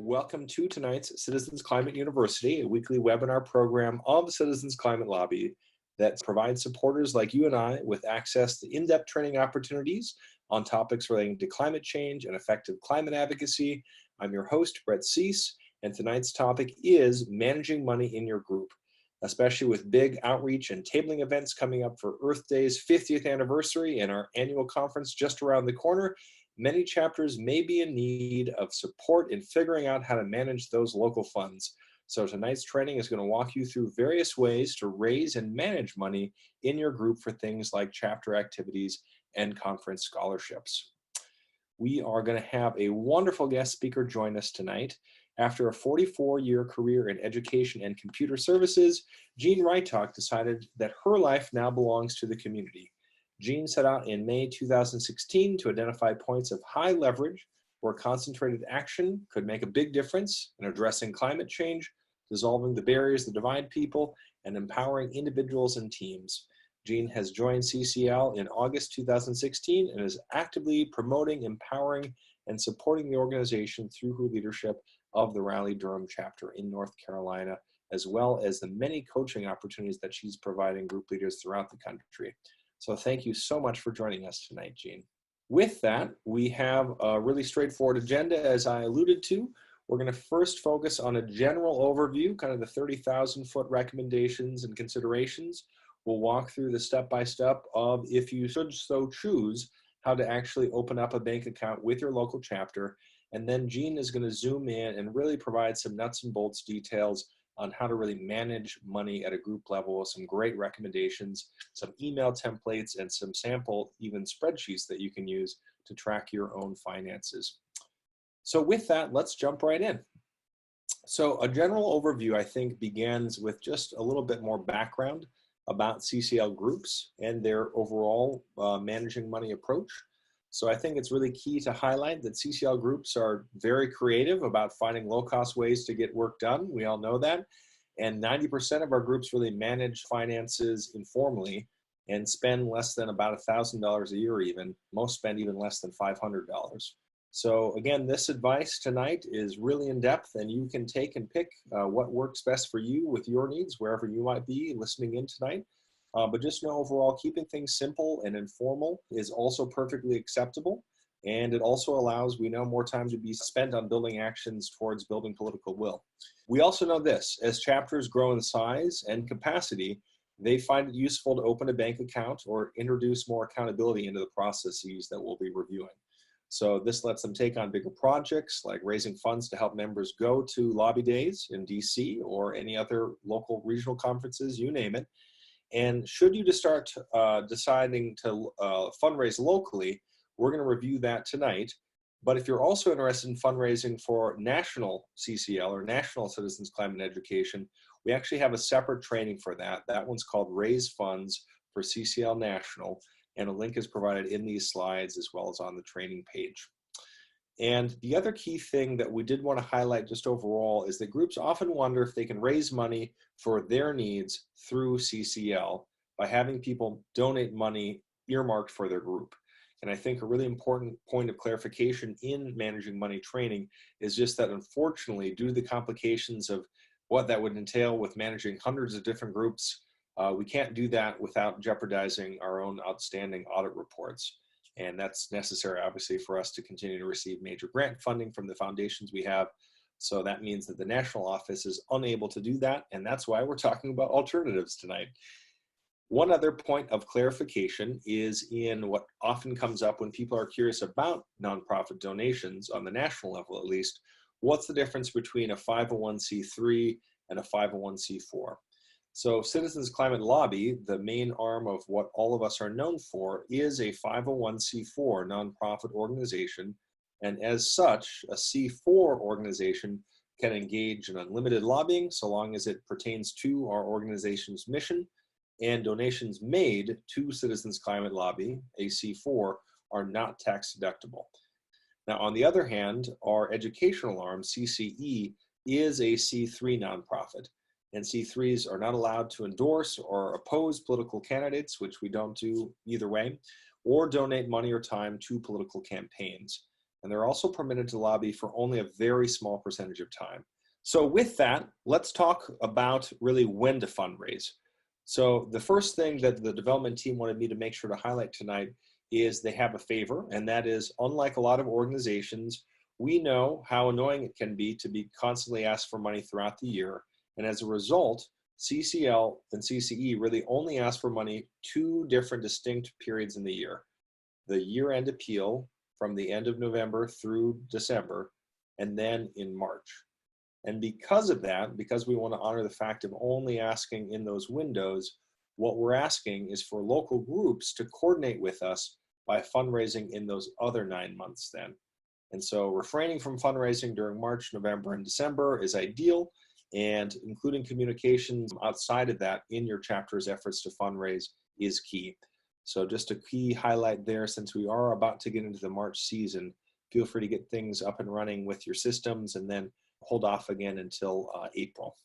Welcome to tonight's Citizens Climate University, a weekly webinar program of the Citizens Climate Lobby that provides supporters like you and I with access to in-depth training opportunities on topics relating to climate change and effective climate advocacy. I'm your host, Brett Cease, and tonight's topic is managing money in your group, especially with big outreach and tabling events coming up for Earth Day's 50th anniversary and our annual conference just around the corner. Many chapters may be in need of support in figuring out how to manage those local funds. So tonight's training is going to walk you through various ways to raise and manage money in your group for things like chapter activities and conference scholarships. We are going to have a wonderful guest speaker join us tonight. After a 44-year career in education and computer services, Jean Ritok decided that her life now belongs to the community. Jean set out in May 2016 to identify points of high leverage where concentrated action could make a big difference in addressing climate change, dissolving the barriers that divide people, and empowering individuals and teams. Jean has joined CCL in August 2016 and is actively promoting, empowering, and supporting the organization through her leadership of the Raleigh-Durham chapter in North Carolina, as well as the many coaching opportunities that she's providing group leaders throughout the country. So thank you so much for joining us tonight, Jean. With that, we have a really straightforward agenda, as I alluded to. We're going to first focus on a general overview, kind of the 30,000-foot recommendations and considerations. We'll walk through the step-by-step of, if you should so choose, how to actually open up a bank account with your local chapter. And then Jean is going to zoom in and really provide some nuts and bolts details on how to really manage money at a group level with some great recommendations, some email templates, and some sample even spreadsheets that you can use to track your own finances. So with that, let's jump right in. So a general overview, I think, begins with just a little bit more background about CCL groups and their overall managing money approach. So I think it's really key to highlight that CCL groups are very creative about finding low-cost ways to get work done. We all know that. And 90% of our groups really manage finances informally and spend less than about $1,000 a year even. Most spend even less than $500. So again, this advice tonight is really in-depth, and you can take and pick what works best for you with your needs, wherever you might be listening in tonight. But just know overall, keeping things simple and informal is also perfectly acceptable. And it also allows, we know, more time to be spent on building actions towards building political will. We also know this: as chapters grow in size and capacity, they find it useful to open a bank account or introduce more accountability into the processes that we'll be reviewing. So this lets them take on bigger projects like raising funds to help members go to lobby days in DC or any other local regional conferences, you name it. And should you just start deciding to fundraise locally, we're going to review that tonight. But if you're also interested in fundraising for national CCL or National Citizens Climate Education, we actually have a separate training for that. That one's called Raise Funds for CCL National, and a link is provided in these slides as well as on the training page. And the other key thing that we did want to highlight just overall is that groups often wonder if they can raise money for their needs through CCL by having people donate money earmarked for their group. And I think a really important point of clarification in managing money training is just that, unfortunately, due to the complications of what that would entail with managing hundreds of different groups, we can't do that without jeopardizing our own outstanding audit reports. And that's necessary, obviously, for us to continue to receive major grant funding from the foundations we have. So that means that the national office is unable to do that, and that's why we're talking about alternatives tonight. One other point of clarification is in what often comes up when people are curious about nonprofit donations, on the national level at least: what's the difference between a 501c3 and a 501c4? So Citizens Climate Lobby, the main arm of what all of us are known for, is a 501c4 nonprofit organization. And as such, a C4 organization can engage in unlimited lobbying so long as it pertains to our organization's mission, and donations made to Citizens Climate Lobby, a C4, are not tax deductible. Now, on the other hand, our educational arm, CCE, is a C3 nonprofit. And C3s are not allowed to endorse or oppose political candidates, which we don't do either way, or donate money or time to political campaigns. And they're also permitted to lobby for only a very small percentage of time. So with that, let's talk about really when to fundraise. So the first thing that the development team wanted me to make sure to highlight tonight is they have a favor, and that is, unlike a lot of organizations, we know how annoying it can be to be constantly asked for money throughout the year. And as a result, CCL and CCE really only ask for money 2 distinct periods in the year. The year-end appeal from the end of November through December, and then in March. And because of that, because we want to honor the fact of only asking in those windows, what we're asking is for local groups to coordinate with us by fundraising in those other 9 months then. And so refraining from fundraising during March, November, and December is ideal, and including communications outside of that in your chapter's efforts to fundraise is key. So just a key highlight there, since we are about to get into the March season, feel free to get things up and running with your systems and then hold off again until April.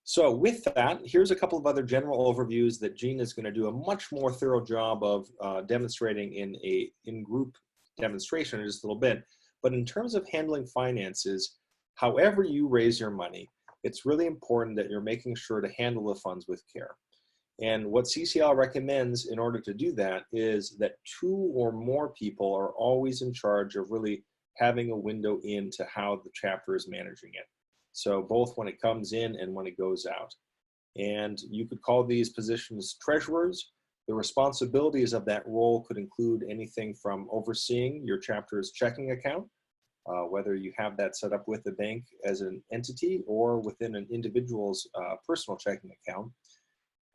So with that, here's a couple of other general overviews that Jean is going to do a much more thorough job of demonstrating in a in-group demonstration in just a little bit. But in terms of handling finances, however you raise your money, it's really important that you're making sure to handle the funds with care. And what CCL recommends in order to do that is that 2 or more people are always in charge of really having a window into how the chapter is managing it. So both when it comes in and when it goes out. And you could call these positions treasurers. The responsibilities of that role could include anything from overseeing your chapter's checking account, whether you have that set up with the bank as an entity or within an individual's personal checking account.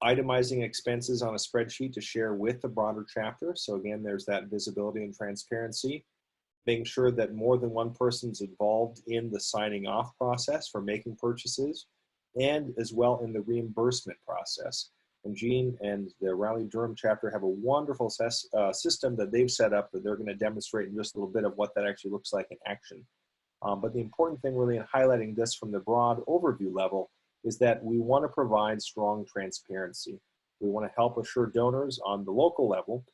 Itemizing expenses on a spreadsheet to share with the broader chapter. So again, there's that visibility and transparency. Making sure that more than one person's involved in the signing off process for making purchases, and as well in the reimbursement process. And Jean and the Raleigh-Durham chapter have a wonderful system that they've set up that they're going to demonstrate in just a little bit of what that actually looks like in action. But the important thing really in highlighting this from the broad overview level is that we want to provide strong transparency. We want to help assure donors on the local level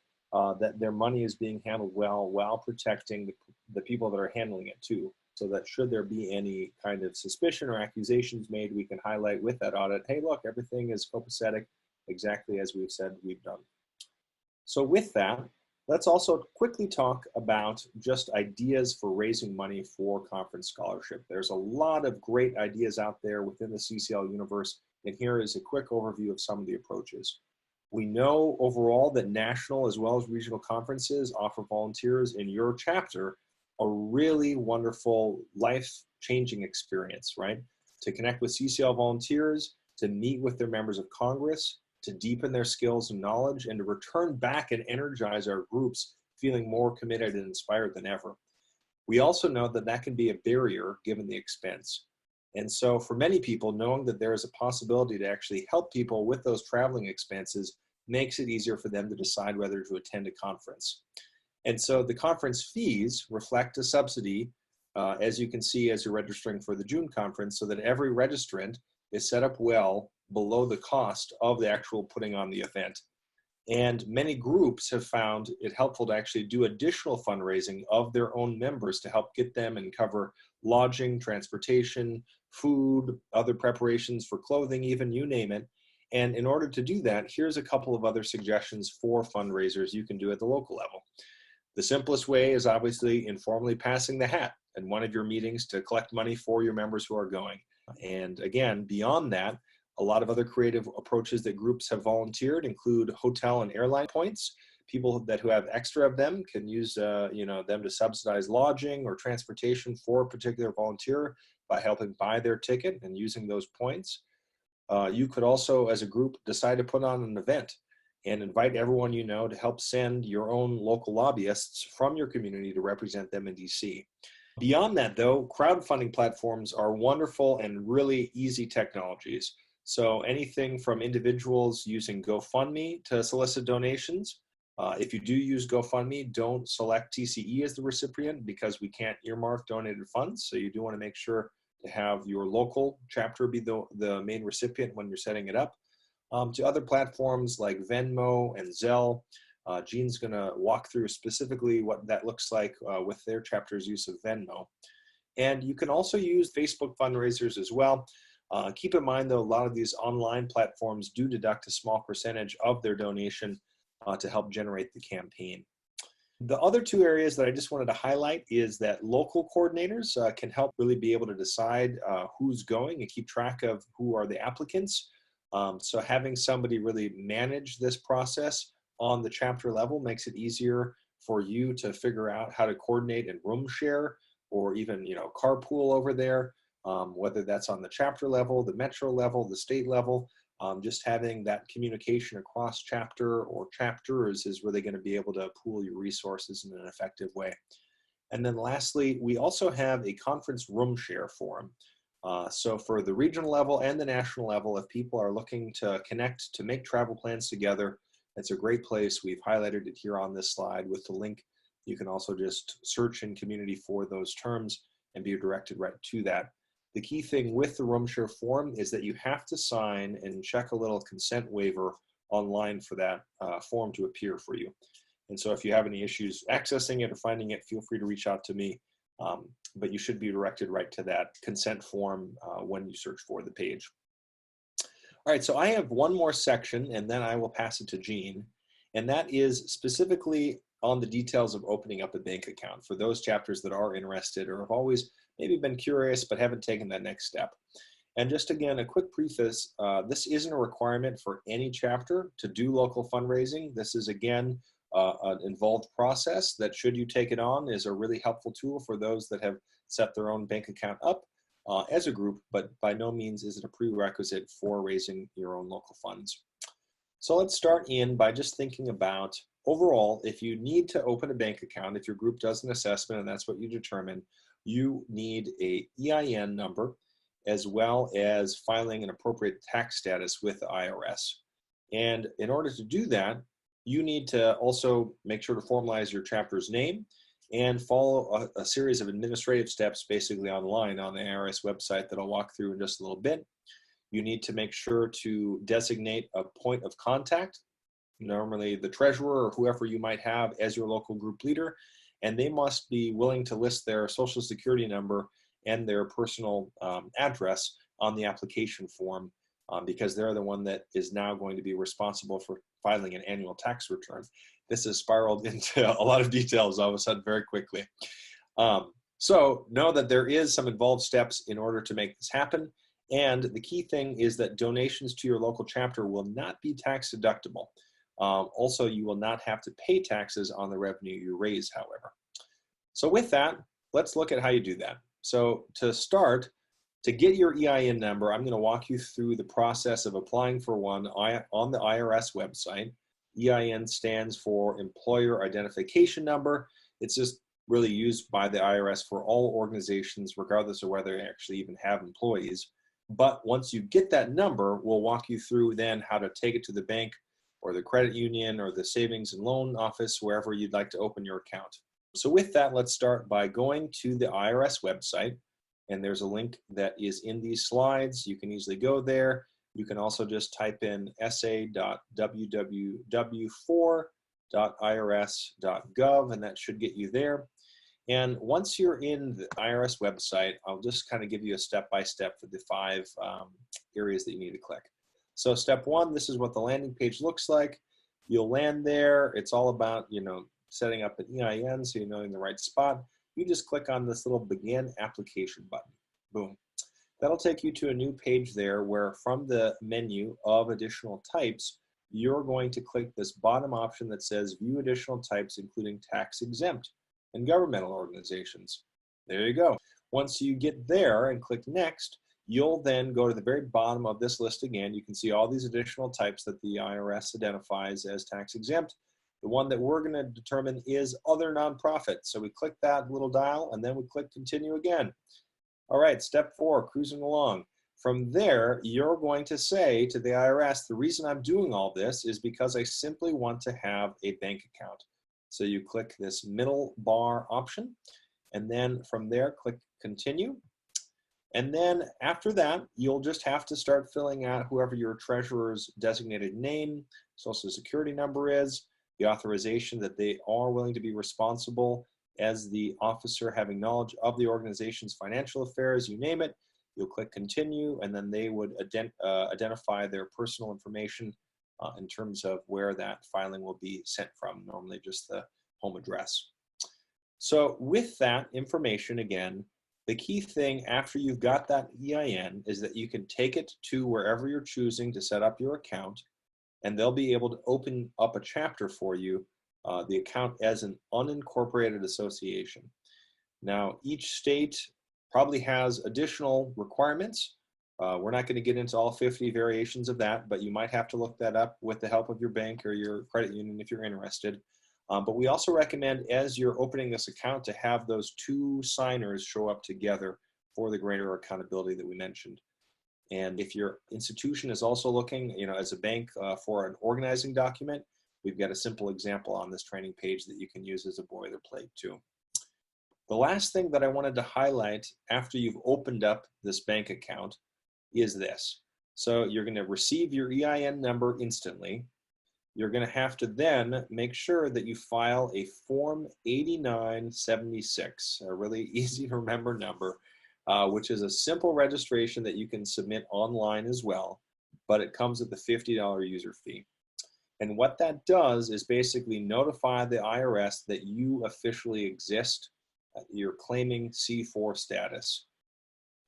that their money is being handled well while protecting the people that are handling it too. So that should there be any kind of suspicion or accusations made, we can highlight with that audit, hey, look, everything is copacetic, exactly as we've said we've done. So with that, let's also quickly talk about just ideas for raising money for conference scholarship. There's a lot of great ideas out there within the CCL universe, and here is a quick overview of some of the approaches. We know overall that national as well as regional conferences offer volunteers in your chapter a really wonderful life-changing experience, right? To connect with CCL volunteers, to meet with their members of Congress, to deepen their skills and knowledge, and to return back and energize our groups feeling more committed and inspired than ever. We also know that that can be a barrier given the expense. And so for many people, knowing that there is a possibility to actually help people with those traveling expenses makes it easier for them to decide whether to attend a conference. And so the conference fees reflect a subsidy, as you can see as you're registering for the June conference, so that every registrant is set up well below the cost of the actual putting on the event. And many groups have found it helpful to actually do additional fundraising of their own members to help get them and cover lodging, transportation, food, other preparations for clothing, even, you name it. And in order to do that, here's a couple of other suggestions for fundraisers you can do at the local level. The simplest way is obviously informally passing the hat at one of your meetings to collect money for your members who are going. And again, beyond that, a lot of other creative approaches that groups have volunteered include hotel and airline points. People who have extra of them can use them to subsidize lodging or transportation for a particular volunteer by helping buy their ticket and using those points. You could also, as a group, decide to put on an event and invite everyone you know to help send your own local lobbyists from your community to represent them in DC. Beyond that, though, crowdfunding platforms are wonderful and really easy technologies. So anything from individuals using GoFundMe to solicit donations. If you do use GoFundMe, don't select TCE as the recipient because we can't earmark donated funds. So you do want to make sure to have your local chapter be the main recipient when you're setting it up. To other platforms like Venmo and Zelle, Jean's going to walk through specifically what that looks like with their chapter's use of Venmo. And you can also use Facebook fundraisers as well. Keep in mind, though, a lot of these online platforms do deduct a small percentage of their donation to help generate the campaign. The other two areas that I just wanted to highlight is that local coordinators can help really be able to decide who's going and keep track of who are the applicants. So having somebody really manage this process on the chapter level makes it easier for you to figure out how to coordinate and room share, or even, carpool over there, whether that's on the chapter level, the metro level, the state level. Just having that communication across chapter or chapters is really going to be able to pool your resources in an effective way. And then lastly, we also have a conference room share forum. So for the regional level and the national level, if people are looking to connect to make travel plans together, it's a great place. We've highlighted it here on this slide with the link. You can also just search in community for those terms and be directed right to that. The key thing with the room share form is that you have to sign and check a little consent waiver online for that form to appear for you. And so if you have any issues accessing it or finding it, feel free to reach out to me. But you should be directed right to that consent form when you search for the page. All right, so I have one more section and then I will pass it to Jean. And that is specifically on the details of opening up a bank account for those chapters that are interested or have always maybe been curious but haven't taken that next step. And just again, a quick preface, this isn't a requirement for any chapter to do local fundraising. This is again, an involved process that, should you take it on, is a really helpful tool for those that have set their own bank account up as a group, but by no means is it a prerequisite for raising your own local funds. So let's start in by just thinking about overall, if you need to open a bank account, if your group does an assessment and that's what you determine, you need a EIN number as well as filing an appropriate tax status with the IRS. And in order to do that, you need to also make sure to formalize your chapter's name and follow a series of administrative steps basically online on the IRS website that I'll walk through in just a little bit. You need to make sure to designate a point of contact, normally the treasurer or whoever you might have as your local group leader, and they must be willing to list their social security number and their personal address on the application form because they're the one that is now going to be responsible for filing an annual tax return. This has spiraled into a lot of details all of a sudden very quickly. So know that there is some involved steps in order to make this happen. And the key thing is that donations to your local chapter will not be tax deductible. Also, you will not have to pay taxes on the revenue you raise, however. So with that, let's look at how you do that. So to start, to get your EIN number, I'm going to walk you through the process of applying for one on the IRS website. EIN stands for Employer Identification Number. It's just really used by the IRS for all organizations, regardless of whether they actually even have employees. But once you get that number, we'll walk you through then how to take it to the bank or the credit union or the savings and loan office, wherever you'd like to open your account. So with that, let's start by going to the IRS website. And there's a link that is in these slides. You can easily go there. You can also just type in sa.www.for.irs.gov, and that should get you there. And once you're in the IRS website, I'll just kind of give you a step-by-step for the 5 areas that you need to click. So step 1, this is what the landing page looks like. You'll land there. It's all about, setting up an EIN so you know in the right spot. You just click on this little Begin Application button. Boom. That'll take you to a new page there where from the menu of additional types, you're going to click this bottom option that says View Additional Types, including tax exempt and governmental organizations. There you go. Once you get there and click Next, you'll then go to the very bottom of this list again. You can see all these additional types that the IRS identifies as tax exempt. The one that we're going to determine is other nonprofit. So we click that little dial and then we click Continue again. All right, step 4, cruising along. From there, you're going to say to the IRS, the reason I'm doing all this is because I simply want to have a bank account. So you click this middle bar option, and then from there, click Continue. And then after that, you'll just have to start filling out whoever your treasurer's designated name, social security number is. the authorization that they are willing to be responsible as the officer, having knowledge of the organization's financial affairs, you name it. You'll click continue, and then they would identify their personal information in terms of where that filing will be sent from, normally just the home address. So with that information, again, the key thing after you've got that EIN is that you can take it to wherever you're choosing to set up your account, and they'll be able to open up a chapter for you, the account as an unincorporated association. Now, each state probably has additional requirements. We're not going to get into all 50 variations of that, but you might have to look that up with the help of your bank or your credit union if you're interested. But we also recommend, as you're opening this account, to have those two signers show up together for the greater accountability that we mentioned. And if your institution is also looking, as a bank for an organizing document, we've got a simple example on this training page that you can use as a boilerplate too. The last thing that I wanted to highlight after you've opened up this bank account is this. So you're going to receive your EIN number instantly. You're going to have to then make sure that you file a Form 8976, a really easy to remember number, which is a simple registration that you can submit online as well, but it comes with a $50 user fee. And what that does is basically notify the IRS that you officially exist, you're claiming C4 status.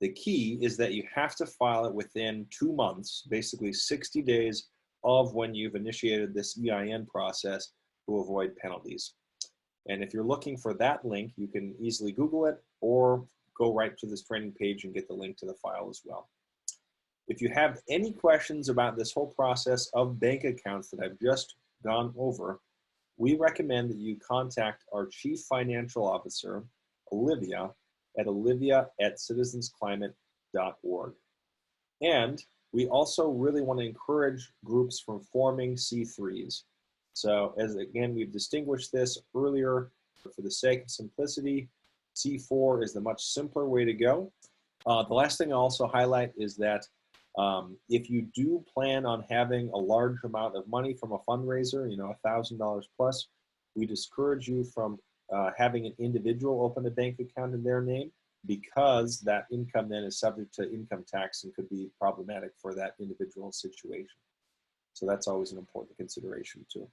The key is that you have to file it within 2 months, basically 60 days of when you've initiated this EIN process to avoid penalties. And if you're looking for that link, you can easily Google it or go right to this training page and get the link to the file as well. If you have any questions about this whole process of bank accounts that I've just gone over, we recommend that you contact our Chief Financial Officer, Olivia, at olivia@citizensclimate.org. And we also really want to encourage groups from forming C3s. So as again, we've distinguished this earlier, for the sake of simplicity, C4 is the much simpler way to go. The last thing I'll also highlight is that if you do plan on having a large amount of money from a fundraiser, $1,000 plus, we discourage you from having an individual open a bank account in their name, because that income then is subject to income tax and could be problematic for that individual situation. So that's always an important consideration too.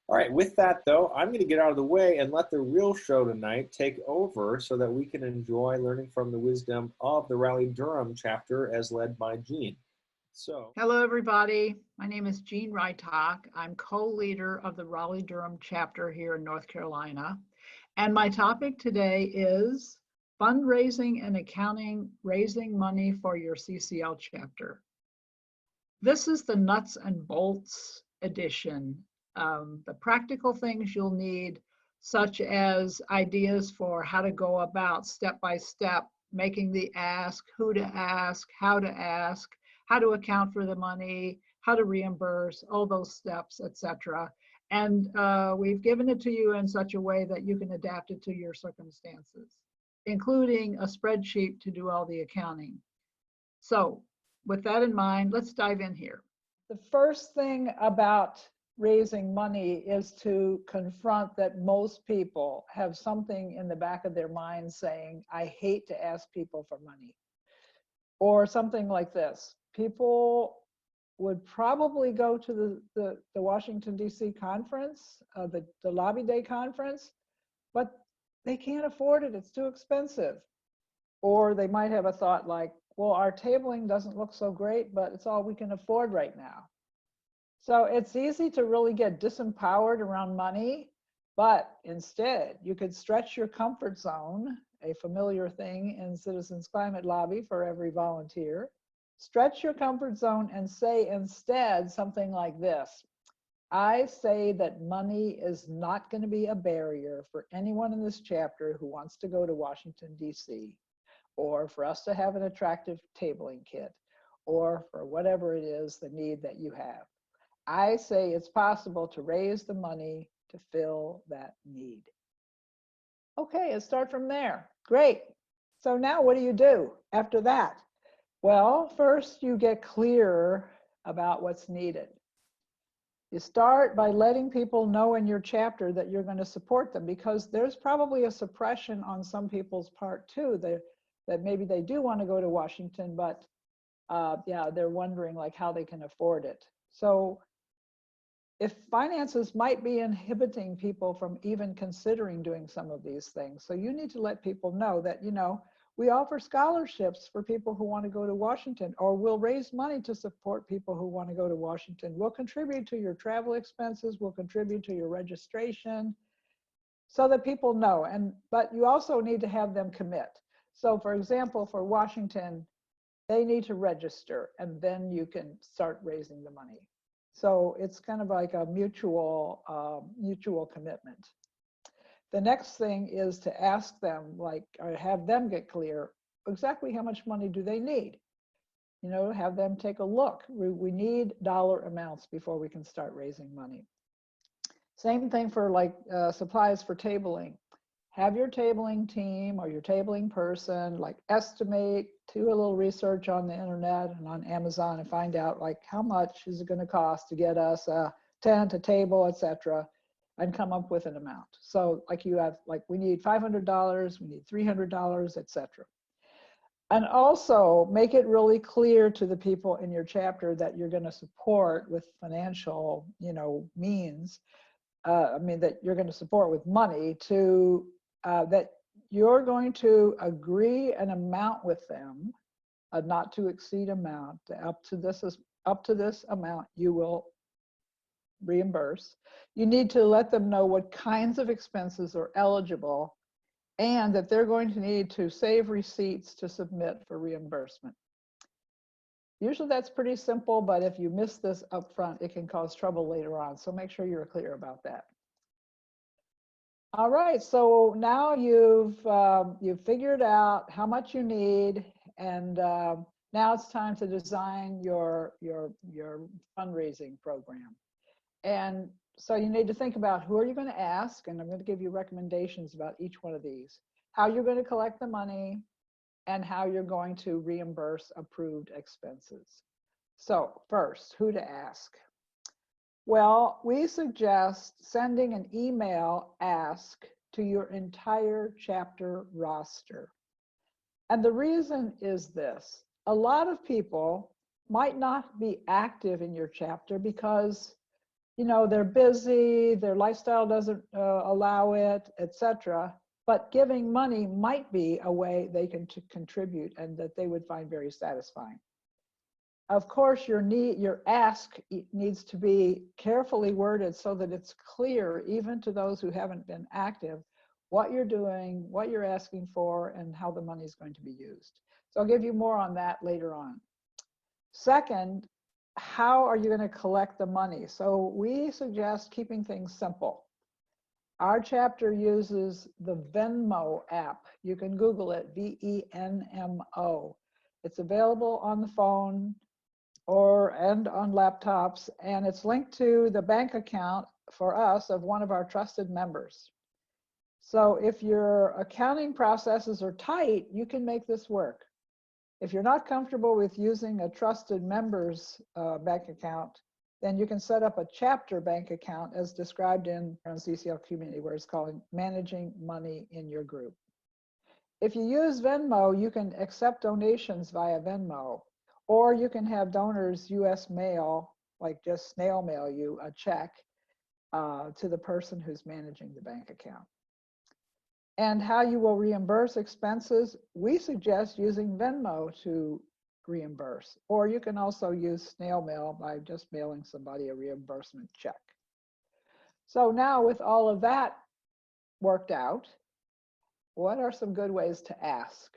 All right, with that though, I'm going to get out of the way and let the real show tonight take over so that we can enjoy learning from the wisdom of the Raleigh-Durham chapter as led by Jean. So, hello everybody, my name is Jean Ritok. I'm co-leader of the Raleigh-Durham chapter here in North Carolina. And my topic today is fundraising and accounting, raising money for your CCL chapter. This is the nuts and bolts edition. The practical things you'll need, such as ideas for how to go about step by step, making the ask, who to ask, how to account for the money, how to reimburse, all those steps, etc. And we've given it to you in such a way that you can adapt it to your circumstances, including a spreadsheet to do all the accounting. So with that in mind, let's dive in here. The first thing about raising money is to confront that most people have something in the back of their mind saying, I hate to ask people for money. Or something like this. People would probably go to the Washington, D.C. conference, the Lobby Day conference, but they can't afford it, it's too expensive. Or they might have a thought like, well, our tabling doesn't look so great, but it's all we can afford right now. So it's easy to really get disempowered around money, but instead you could stretch your comfort zone, a familiar thing in Citizens Climate Lobby for every volunteer. Stretch your comfort zone and say instead something like this. I say that money is not going to be a barrier for anyone in this chapter who wants to go to Washington, D.C., or for us to have an attractive tabling kit, or for whatever it is, the need that you have. I say it's possible to raise the money to fill that need. Okay, let's start from there. Great. So now what do you do after that? Well, first you get clear about what's needed. You start by letting people know in your chapter that you're going to support them, because there's probably a suppression on some people's part too, that maybe they do want to go to Washington, but yeah, they're wondering like how they can afford it. So if finances might be inhibiting people from even considering doing some of these things. So you need to let people know that, you know, we offer scholarships for people who want to go to Washington, or we'll raise money to support people who want to go to Washington. We'll contribute to your travel expenses, we'll contribute to your registration, so that people know. But you also need to have them commit. So for example, for Washington, they need to register, and then you can start raising the money. So it's kind of like a mutual commitment. The next thing is to ask them, like, or have them get clear exactly how much money do they need. You know, have them take a look. We need dollar amounts before we can start raising money. Same thing for like supplies for tabling. Have your tabling team or your tabling person like estimate, do a little research on the internet and on Amazon and find out like how much is it going to cost to get us a tent, a table, etc., and come up with an amount. So like you have, like we need $500, we need $300, etc. And also make it really clear to the people in your chapter that you're going to support with financial, you know, means. That you're going to support with money to that you're going to agree an amount with them, a not to exceed amount. Up to this amount you will reimburse. You need to let them know what kinds of expenses are eligible, and that they're going to need to save receipts to submit for reimbursement. Usually that's pretty simple, but if you miss this up front, it can cause trouble later on. So make sure you're clear about that. All right, so now you've figured out how much you need, and now it's time to design your fundraising program. And so you need to think about who are you going to ask, and I'm going to give you recommendations about each one of these. How you're going to collect the money, and how you're going to reimburse approved expenses. So first, who to ask? Well, we suggest sending an email ask to your entire chapter roster. And the reason is this: a lot of people might not be active in your chapter because, you know, they're busy, their lifestyle doesn't allow it, etc. But giving money might be a way they can contribute and that they would find very satisfying. Of course, your ask needs to be carefully worded so that it's clear, even to those who haven't been active, what you're doing, what you're asking for, and how the money is going to be used. So I'll give you more on that later on. Second, how are you going to collect the money? So we suggest keeping things simple. Our chapter uses the Venmo app. You can Google it, V-E-N-M-O. It's available on the phone and on laptops, and it's linked to the bank account for us of one of our trusted members. So if your accounting processes are tight, you can make this work. If you're not comfortable with using a trusted member's bank account, then you can set up a chapter bank account as described in CCL community, where it's called Managing Money in Your Group. If you use Venmo, you can accept donations via Venmo, or you can have donors US mail, like just snail mail you a check to the person who's managing the bank account. And how you will reimburse expenses, we suggest using Venmo to reimburse, or you can also use snail mail by just mailing somebody a reimbursement check. So now with all of that worked out, what are some good ways to ask?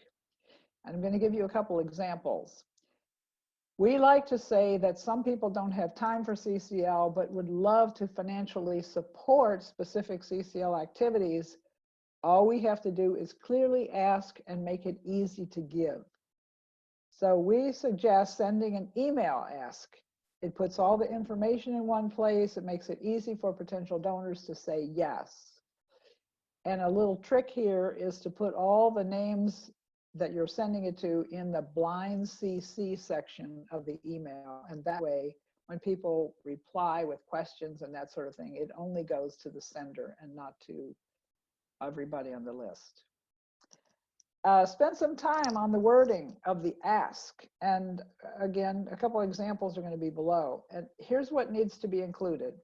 I'm going to give you a couple examples. We like to say that some people don't have time for CCL, but would love to financially support specific CCL activities. All we have to do is clearly ask and make it easy to give. So we suggest sending an email ask. It puts all the information in one place. It makes it easy for potential donors to say yes. And a little trick here is to put all the names that you're sending it to in the blind CC section of the email. And that way, when people reply with questions and that sort of thing, it only goes to the sender and not to everybody on the list. Spend some time on the wording of the ask. And again, a couple examples are going to be below. And here's what needs to be included.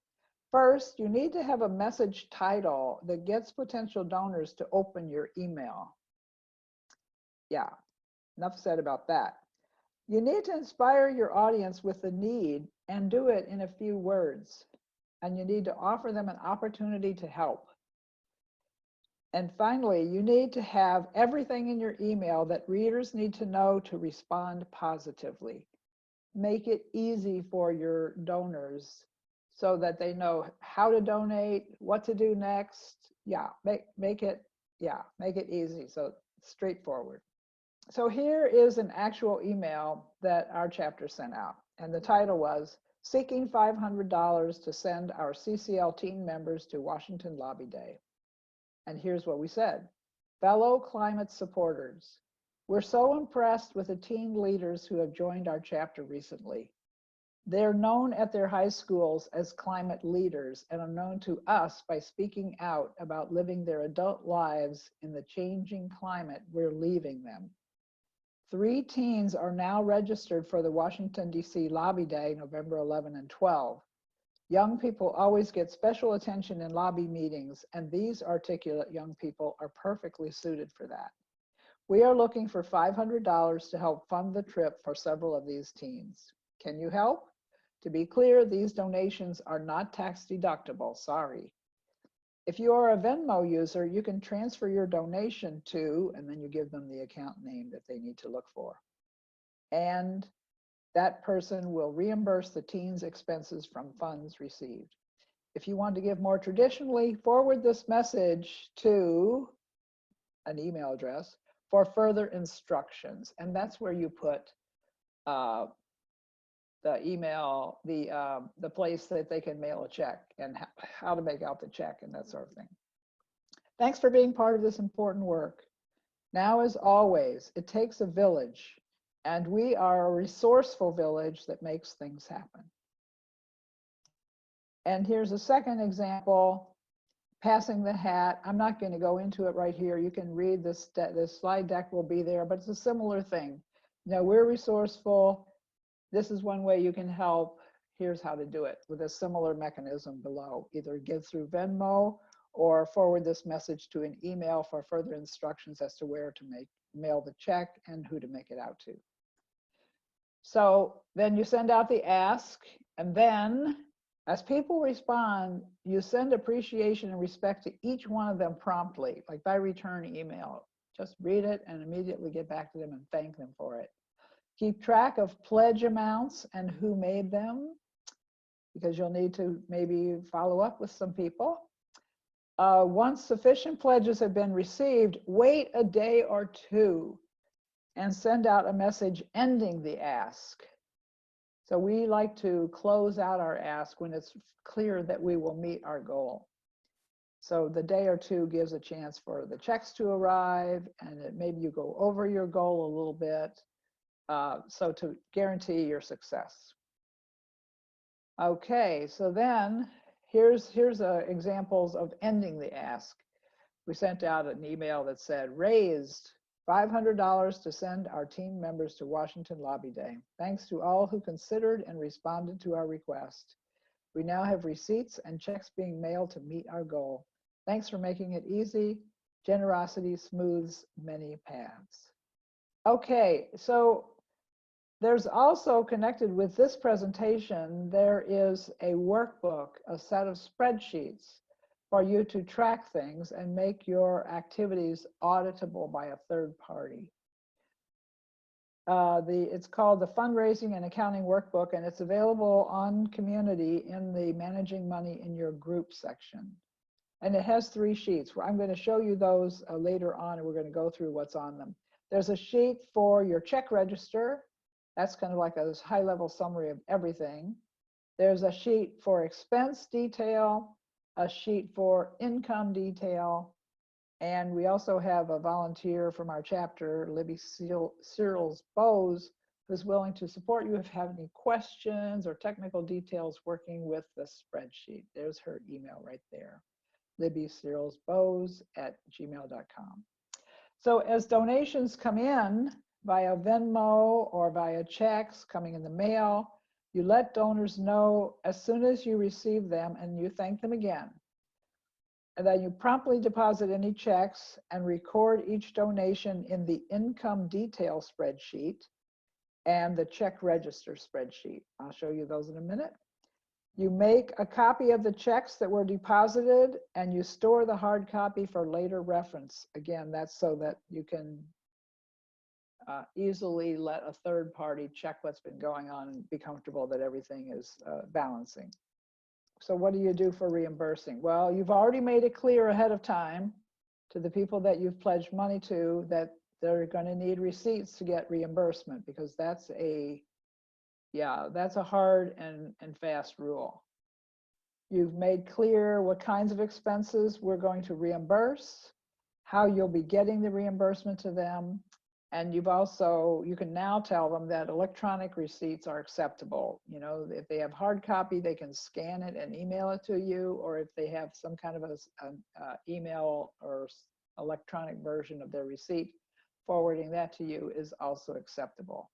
First, you need to have a message title that gets potential donors to open your email. Yeah, enough said about that. You need to inspire your audience with the need and do it in a few words. And you need to offer them an opportunity to help. And finally, you need to have everything in your email that readers need to know to respond positively. Make it easy for your donors so that they know how to donate, what to do next. Yeah, make it easy, so straightforward. So here is an actual email that our chapter sent out, and the title was Seeking $500 to Send Our CCL Teen Members to Washington Lobby Day. And here's what we said. Fellow climate supporters, we're so impressed with the teen leaders who have joined our chapter recently. They're known at their high schools as climate leaders and are known to us by speaking out about living their adult lives in the changing climate we're leaving them. 3 teens are now registered for the Washington, D.C. Lobby Day, November 11 and 12. Young people always get special attention in lobby meetings, and these articulate young people are perfectly suited for that. We are looking for $500 to help fund the trip for several of these teens. Can you help? To be clear, these donations are not tax deductible, sorry. If you are a Venmo user, you can transfer your donation to, and then you give them the account name that they need to look for. And that person will reimburse the teen's expenses from funds received. If you want to give more traditionally, forward this message to an email address for further instructions. And that's where you put the email, the place that they can mail a check and how to make out the check and that sort of thing. Thanks for being part of this important work. Now, as always, it takes a village. And we are a resourceful village that makes things happen. And here's a second example, passing the hat. I'm not going to go into it right here. You can read this, this slide deck will be there, but it's a similar thing. Now, we're resourceful. This is one way you can help. Here's how to do it with a similar mechanism below. Either give through Venmo or forward this message to an email for further instructions as to where to mail the check and who to make it out to. So then you send out the ask, and then as people respond, you send appreciation and respect to each one of them promptly, like by return email. Just read it and immediately get back to them and thank them for it. Keep track of pledge amounts and who made them, because you'll need to maybe follow up with some people. Once sufficient pledges have been received, wait a day or 2 and send out a message ending the ask. So we like to close out our ask when it's clear that we will meet our goal. So the day or 2 gives a chance for the checks to arrive, and maybe you go over your goal a little bit, so to guarantee your success. Okay, so then here's examples of ending the ask. We sent out an email that said, raised $500 to send our team members to Washington Lobby Day. Thanks to all who considered and responded to our request. We now have receipts and checks being mailed to meet our goal. Thanks for making it easy. Generosity smooths many paths. Okay, so there's also connected with this presentation, there is a workbook, a set of spreadsheets for you to track things and make your activities auditable by a third party. It's called the Fundraising and Accounting Workbook, and it's available on Community in the Managing Money in Your Group section. And it has 3 sheets. I'm going to show you those later on, and we're going to go through what's on them. There's a sheet for your check register. That's kind of like a high-level summary of everything. There's a sheet for expense detail, a sheet for income detail, and we also have a volunteer from our chapter, Libby Searles Bowes, who's willing to support you if you have any questions or technical details working with the spreadsheet. There's her email right there, libbysearlesbowes@gmail.com. So as donations come in via Venmo or via checks coming in the mail, you let donors know as soon as you receive them, and you thank them again. And then you promptly deposit any checks and record each donation in the income detail spreadsheet and the check register spreadsheet. I'll show you those in a minute. You make a copy of the checks that were deposited, and you store the hard copy for later reference. Again, that's so that you can easily let a third party check what's been going on and be comfortable that everything is balancing. So what do you do for reimbursing? Well, you've already made it clear ahead of time to the people that you've pledged money to that they're going to need receipts to get reimbursement, because that's a hard and fast rule. You've made clear what kinds of expenses we're going to reimburse, how you'll be getting the reimbursement to them, and you can now tell them that electronic receipts are acceptable. You know, if they have hard copy, they can scan it and email it to you, or if they have some kind of an email or electronic version of their receipt, forwarding that to you is also acceptable.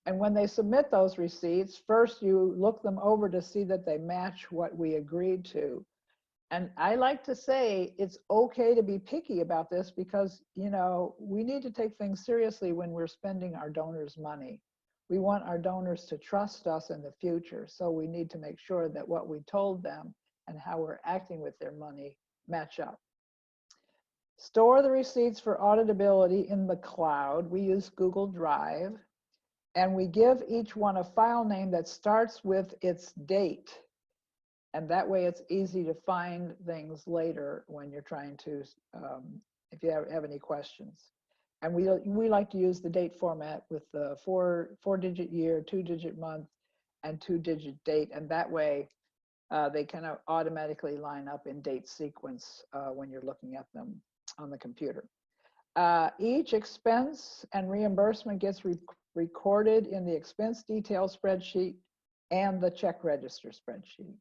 And when they submit those receipts, first you look them over to see that they match what we agreed to. And I like to say it's okay to be picky about this, because, you know, we need to take things seriously when we're spending our donors' money. We want our donors to trust us in the future. So we need to make sure that what we told them and how we're acting with their money match up. Store the receipts for auditability in the cloud. We use Google Drive. And we give each one a file name that starts with its date. And that way it's easy to find things later when you're trying to, if you have any questions. And we like to use the date format with the four-digit year, 2-digit month, and 2-digit date. And that way they kind of automatically line up in date sequence when you're looking at them on the computer. Each expense and reimbursement gets recorded in the expense detail spreadsheet and the check register spreadsheet.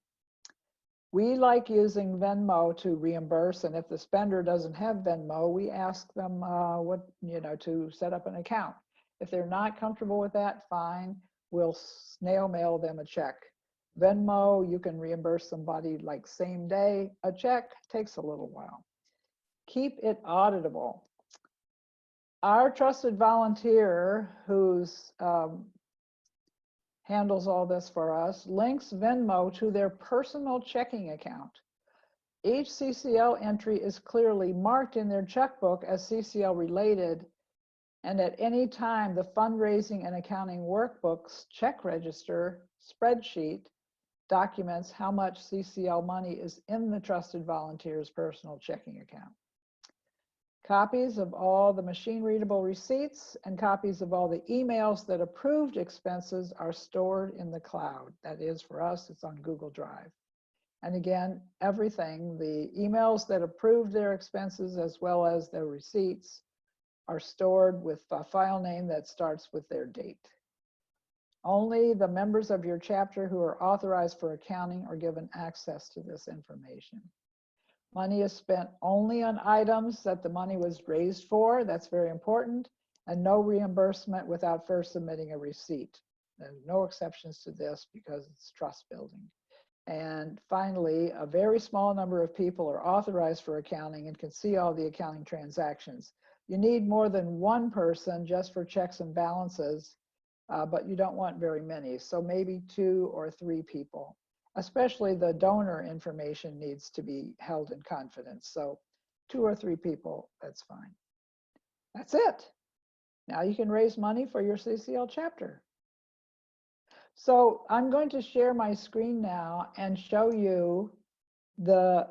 We like using Venmo to reimburse, and if the spender doesn't have Venmo, we ask them to set up an account. If they're not comfortable with that, fine, we'll snail mail them a check. Venmo, you can reimburse somebody like same day. A check takes a little while. Keep it auditable. Our trusted volunteer who's handles all this for us links Venmo to their personal checking account. Each CCL entry is clearly marked in their checkbook as CCL related, and at any time the fundraising and accounting workbook's check register spreadsheet documents how much CCL money is in the trusted volunteer's personal checking account. Copies of all the machine-readable receipts and copies of all the emails that approved expenses are stored in the cloud. That is, for us, it's on Google Drive. And again, everything, the emails that approved their expenses as well as their receipts, are stored with a file name that starts with their date. Only the members of your chapter who are authorized for accounting are given access to this information. Money is spent only on items that the money was raised for. That's very important. And no reimbursement without first submitting a receipt. There's no exceptions to this because it's trust building. And finally, a very small number of people are authorized for accounting and can see all the accounting transactions. You need more than one person just for checks and balances, but you don't want very many. So maybe 2 or 3 people. Especially the donor information needs to be held in confidence. So 2 or 3 people, that's fine. That's it. Now you can raise money for your CCL chapter. So I'm going to share my screen now and show you the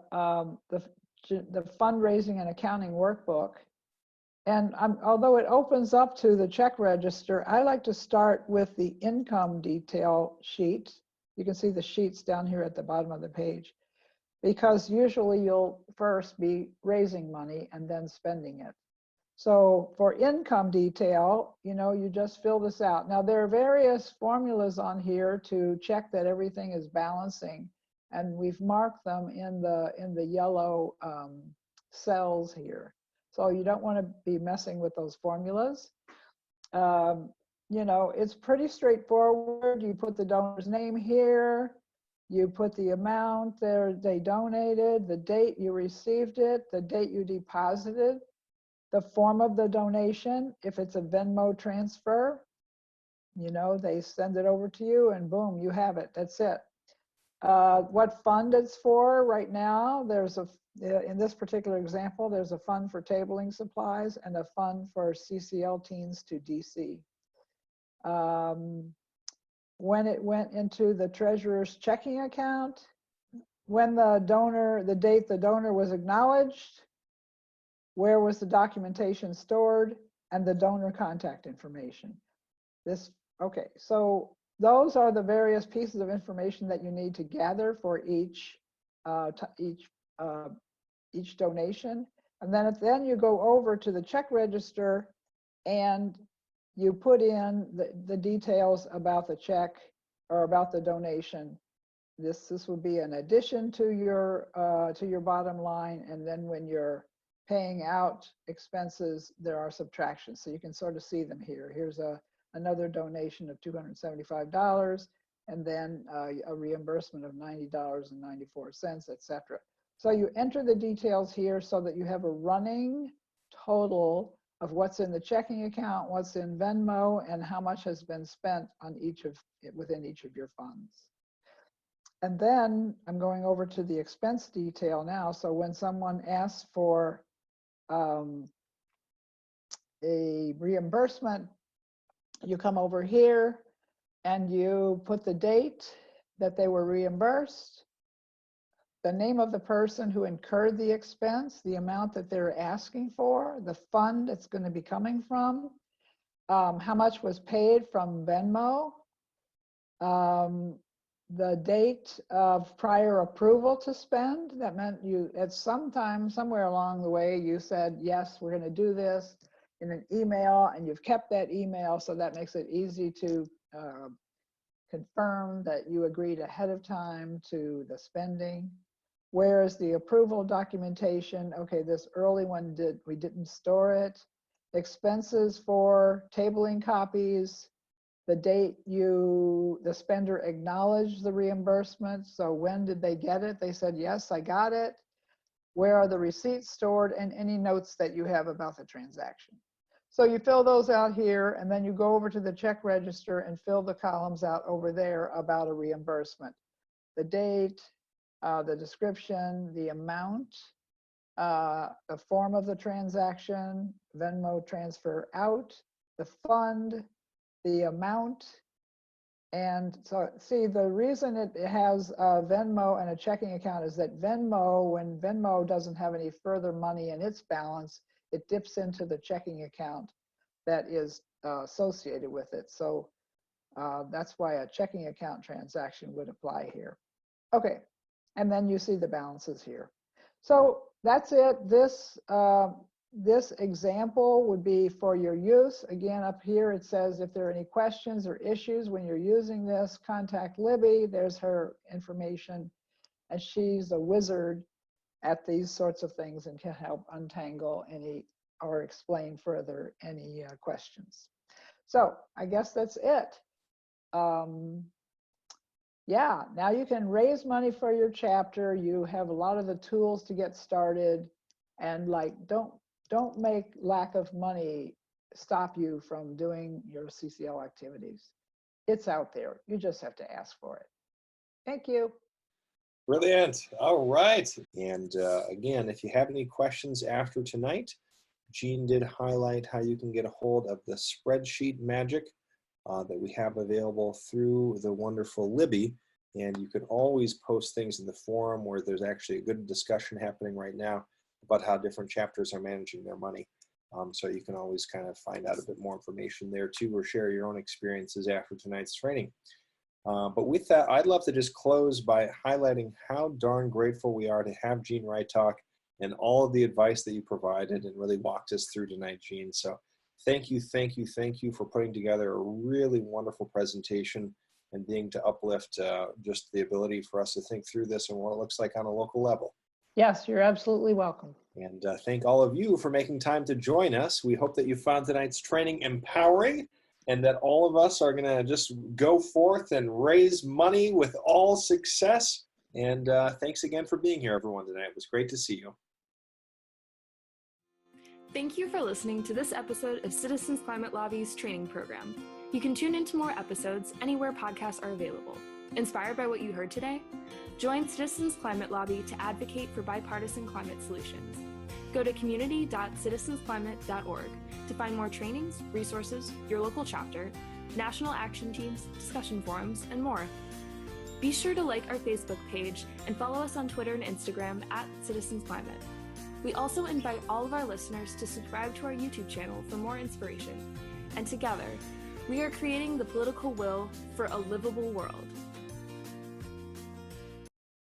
fundraising and accounting workbook. And although it opens up to the check register, I like to start with the income detail sheet. You can see the sheets down here at the bottom of the page, because usually you'll first be raising money and then spending it. So for income detail, you just fill this out. Now there are various formulas on here to check that everything is balancing, and we've marked them in the yellow cells here. So you don't want to be messing with those formulas. It's pretty straightforward. You put the donor's name here, you put the amount they donated, the date you received it, the date you deposited, the form of the donation. If it's a Venmo transfer, they send it over to you and boom, you have it. That's it. What fund it's for right now, in this particular example, there's a fund for tabling supplies and a fund for CCL teens to DC. When it went into the treasurer's checking account, when the date the donor was acknowledged, where was the documentation stored, and the donor contact information. Okay, so those are the various pieces of information that you need to gather for each donation. And then you go over to the check register and you put in the details about the check or about the donation. This would be an addition to your bottom line, and then when you're paying out expenses, there are subtractions. So you can sort of see them here. Here's another donation of $275, and then a reimbursement of $90.94, etc. So you enter the details here so that you have a running total of what's in the checking account, what's in Venmo, and how much has been spent on within each of your funds. And then I'm going over to the expense detail now. So when someone asks for a reimbursement, you come over here and you put the date that they were reimbursed, the name of the person who incurred the expense, the amount that they're asking for, the fund it's going to be coming from, how much was paid from Venmo, the date of prior approval to spend. That meant you, at some time, somewhere along the way, you said, yes, we're going to do this in an email, and you've kept that email, so that makes it easy to confirm that you agreed ahead of time to the spending. Whereas the approval documentation, okay, this early one we didn't store it. Expenses for tabling copies, the date the spender acknowledged the reimbursement. So when did they get it? They said, yes, I got it. Where are the receipts stored, and any notes that you have about the transaction. So you fill those out here, and then you go over to the check register and fill the columns out over there about a reimbursement. The date, the description, the amount, the form of the transaction, Venmo transfer out, the fund, the amount. And so see, the reason it has a Venmo and a checking account is that Venmo, when Venmo doesn't have any further money in its balance, it dips into the checking account that is associated with it. So that's why a checking account transaction would apply here. Okay, and then you see the balances here. So that's it. This example would be for your use. Again, up here it says if there are any questions or issues when you're using this, contact Libby. There's her information, and she's a wizard at these sorts of things and can help untangle any or explain further any questions. So I guess that's it. Yeah, now you can raise money for your chapter. You have a lot of the tools to get started, and like don't make lack of money stop you from doing your CCL activities. It's out there. You just have to ask for it. Thank you. Brilliant. All right. And again, if you have any questions after tonight, Jean did highlight how you can get a hold of the spreadsheet magic that we have available through the wonderful Libby. And you can always post things in the forum where there's actually a good discussion happening right now about how different chapters are managing their money. So you can always kind of find out a bit more information there too, or share your own experiences after tonight's training. But with that, I'd love to just close by highlighting how darn grateful we are to have Jean Ritok and all of the advice that you provided and really walked us through tonight, Jean. So thank you, thank you, thank you for putting together a really wonderful presentation and being to uplift just the ability for us to think through this and what it looks like on a local level. Yes, you're absolutely welcome. And thank all of you for making time to join us. We hope that you found tonight's training empowering and that all of us are going to just go forth and raise money with all success. And thanks again for being here, everyone, tonight. It was great to see you. Thank you for listening to this episode of Citizens Climate Lobby's training program. You can tune into more episodes anywhere podcasts are available. Inspired by what you heard today? Join Citizens Climate Lobby to advocate for bipartisan climate solutions. Go to community.citizensclimate.org to find more trainings, resources, your local chapter, national action teams, discussion forums, and more. Be sure to like our Facebook page and follow us on Twitter and Instagram @CitizensClimate. We also invite all of our listeners to subscribe to our YouTube channel for more inspiration. And together, we are creating the political will for a livable world.